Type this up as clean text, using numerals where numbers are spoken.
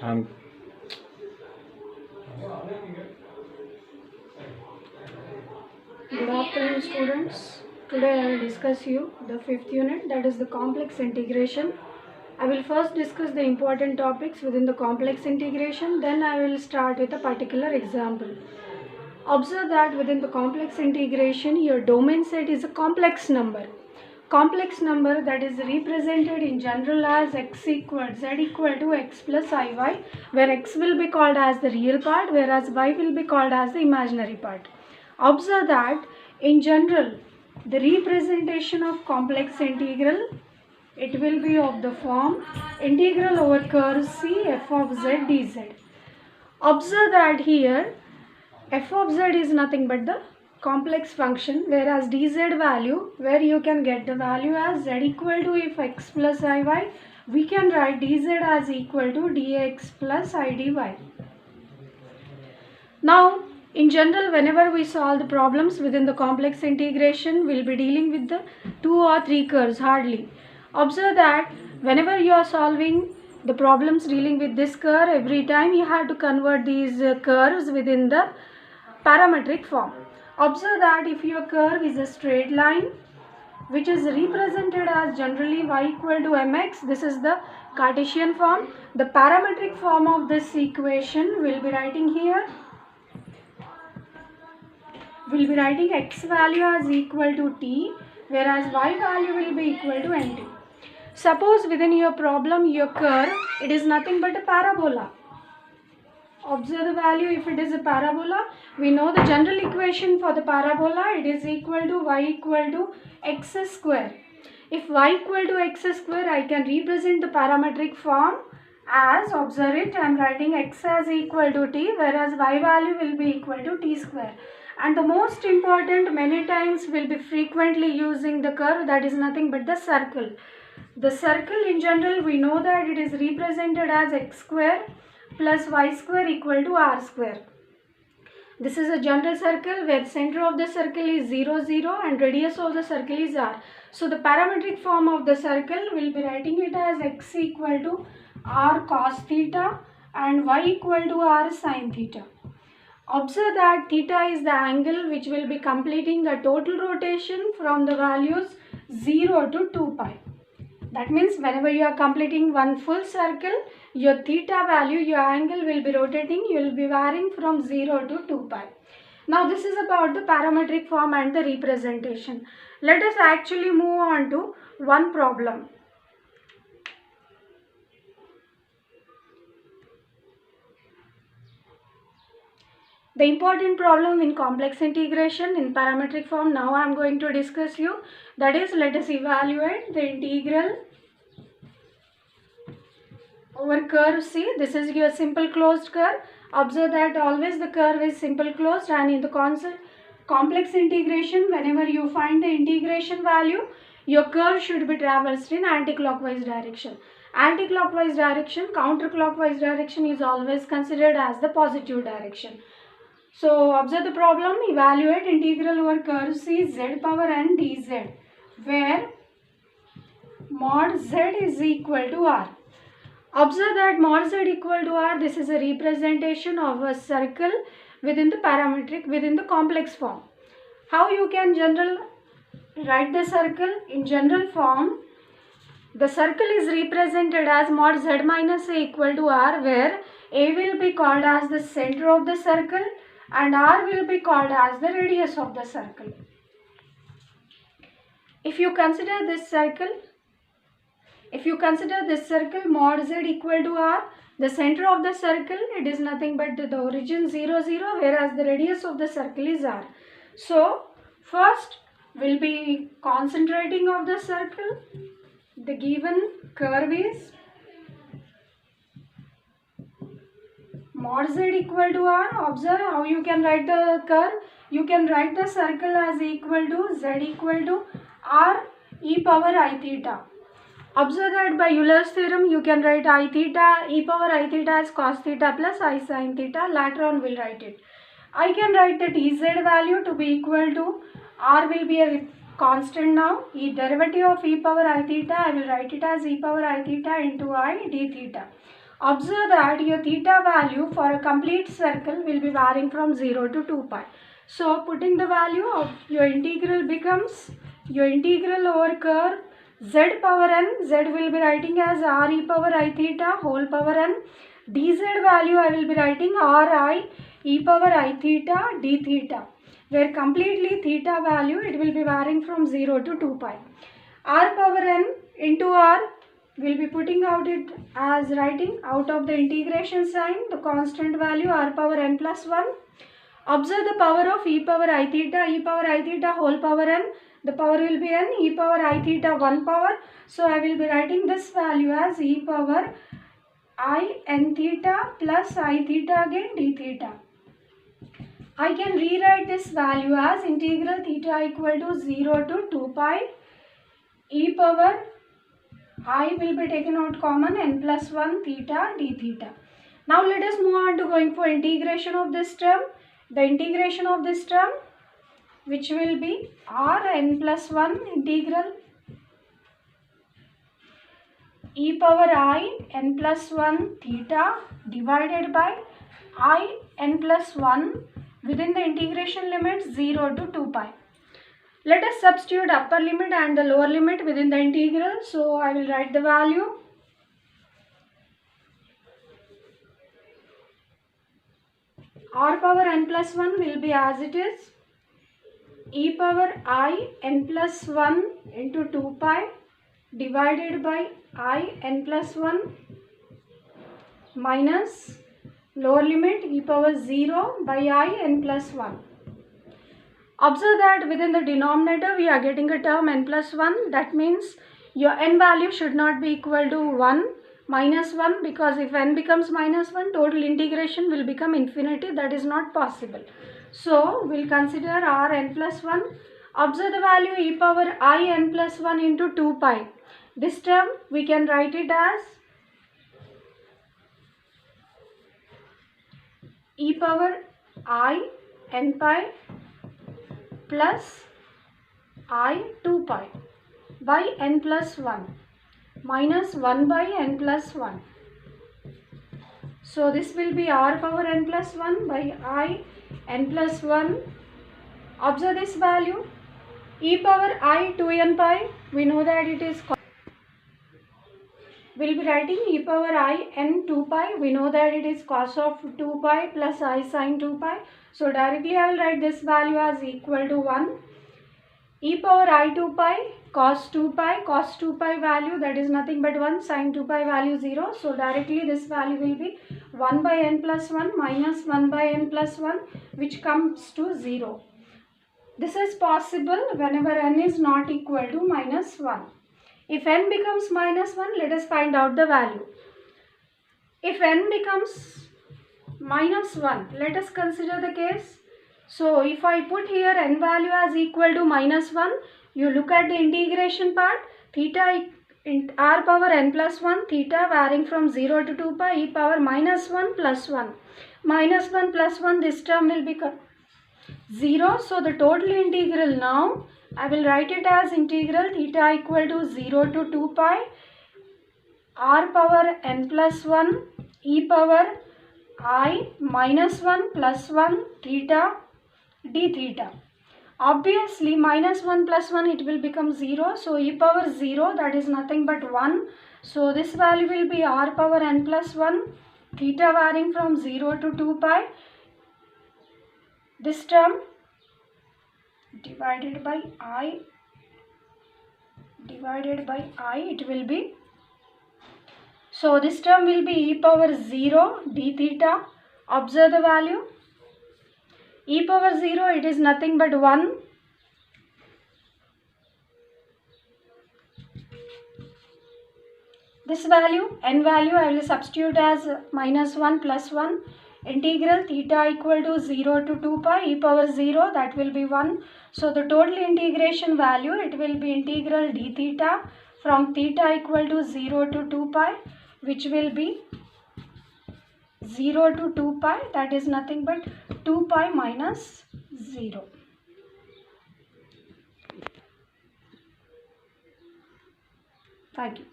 Um, Good afternoon, students. Today I will discuss you the fifth unit, that is the complex integration. I will first discuss the important topics within the complex integration, then I will start with a particular example. Observe that within the complex integration, your domain set is a complex number. Complex number that is represented in general as x equal z equal to x plus iy, where x will be called as the real part, whereas y will be called as the imaginary part. Observe that in general, the representation of complex integral, it will be of the form integral over curve C f of z dz. Observe that here f of z is nothing but the complex function, whereas dz value, where you can get the value as z equal to if x plus iy, we can write dz as equal to dx plus idy. Now, in general, whenever we solve the problems within the complex integration, we'll be dealing with the 2 or 3 curves hardly. Observe that whenever you are solving the problems dealing with this curve, every time you have to convert these curves within the parametric form. Observe that if your curve is a straight line, which is represented as generally y equal to mx, this is the Cartesian form. The parametric form of this equation will be writing here. We'll be writing x value as equal to t, whereas y value will be equal to nt. Suppose within your problem, your curve, it is nothing but a parabola. Observe the value. If it is a parabola, we know the general equation for the parabola, it is equal to y equal to x square. If y equal to x square, I can represent the parametric form as, observe it, I am writing x as equal to t, whereas y value will be equal to t square. And the most important, many times will be frequently using the curve, that is nothing but the circle. The circle in general, we know that it is represented as x square plus y square equal to r square. This is a general circle where center of the circle is 0, 0 and radius of the circle is r. So the parametric form of the circle, will be writing it as x equal to r cos theta and y equal to r sin theta. Observe that theta is the angle which will be completing a total rotation from the values 0 to 2 pi. That means whenever you are completing one full circle, your theta value, your angle will be rotating, you will be varying from 0 to 2 pi. Now this is about the parametric form and the representation. Let us actually move on to one problem. The important problem in complex integration in parametric form, now I am going to discuss you. That is, let us evaluate the integral over curve C. This is your simple closed curve. Observe that always the curve is simple closed, and in the complex integration, whenever you find the integration value, your curve should be traversed in anti-clockwise direction. Anti-clockwise direction, counterclockwise direction is always considered as the positive direction. So observe the problem, evaluate integral over curve C z power n dz, where mod z is equal to r. Observe that mod z equal to r, this is a representation of a circle within the parametric, within the complex form. How you can write the circle in general form? The circle is represented as mod z minus a equal to r, where a will be called as the center of the circle and r will be called as the radius of the circle. If you consider this circle mod z equal to r, the center of the circle, it is nothing but the origin 0, 0, whereas the radius of the circle is r. So first we'll be concentrating of the circle. The given curve is mod z equal to r. Observe how you can write the curve. You can write the circle as equal to z equal to r e power I theta. Observe that by Euler's theorem, you can write I theta, e power I theta as cos theta plus I sin theta. Later on we'll write it. I can write the dz value to be equal to, r will be a constant now. E derivative of e power I theta, I will write it as e power I theta into I d theta. Observe that your theta value for a complete circle will be varying from 0 to 2 pi. So putting the value of your integral becomes your integral over curve z power n. Z will be writing as r e power I theta whole power n. Dz value I will be writing r I e power I theta d theta, where completely theta value it will be varying from 0 to 2 pi. R power n into r will be putting out it as writing out of the integration sign the constant value r power n plus 1. Observe the power of e power I theta whole power n. The power will be n, e power I theta 1 power. So I will be writing this value as e power I n theta plus I theta again d theta. I can rewrite this value as integral theta equal to 0 to 2 pi e power I will be taken out common n plus 1 theta d theta. Now let us move on to going for integration of this term. The integration of this term, which will be r n plus 1 integral e power I n plus 1 theta divided by I n plus 1 within the integration limits 0 to 2 pi. Let us substitute upper limit and the lower limit within the integral. So I will write the value. R power n plus 1 will be as it is. E power I n plus 1 into 2 pi divided by I n plus 1 minus lower limit e power 0 by I n plus 1. Observe that within the denominator we are getting a term n plus 1. That means your n value should not be equal to 1 minus 1, because if n becomes minus 1, total integration will become infinity. That is not possible. So we'll consider r n plus 1. Observe the value e power I n plus 1 into 2 pi. This term we can write it as e power I n pi plus I 2 pi by n plus 1 minus 1 by n plus 1. So this will be r power n plus 1 by I n plus 1. Observe this value e power I 2n pi. We know that it is, we'll be writing e power I n 2 pi. We know that it is cos of 2 pi plus I sin 2 pi. So directly I will write this value as equal to 1. E power I 2 pi cos 2 pi value, that is nothing but 1, sin 2 pi value 0. So directly this value will be 1 by n plus 1 minus 1 by n plus 1, which comes to 0. This is possible whenever n is not equal to minus 1. If n becomes minus 1, let us find out the value. If n becomes minus 1, let us consider the case. So if I put here n value as equal to minus 1, you look at the integration part, theta r power n plus 1 theta varying from 0 to 2 pi e power minus 1 plus 1. Minus 1 plus 1, this term will become 0. So the total integral now, I will write it as integral theta equal to 0 to 2 pi r power n plus 1 e power I minus 1 plus 1 theta d theta. Obviously minus 1 plus 1 it will become 0. So e power 0, that is nothing but 1. So this value will be r power n plus 1 theta varying from 0 to 2 pi. This term divided by I it will be, so this term will be e power 0 d theta. Observe the value. E power 0, it is nothing but 1. This value, n value, I will substitute as minus 1 plus 1. Integral theta equal to 0 to 2 pi e power 0, that will be 1. So the total integration value, it will be integral d theta from theta equal to 0 to 2 pi, which will be 0 to 2 pi, that is nothing but 2 pi minus 0. Thank you.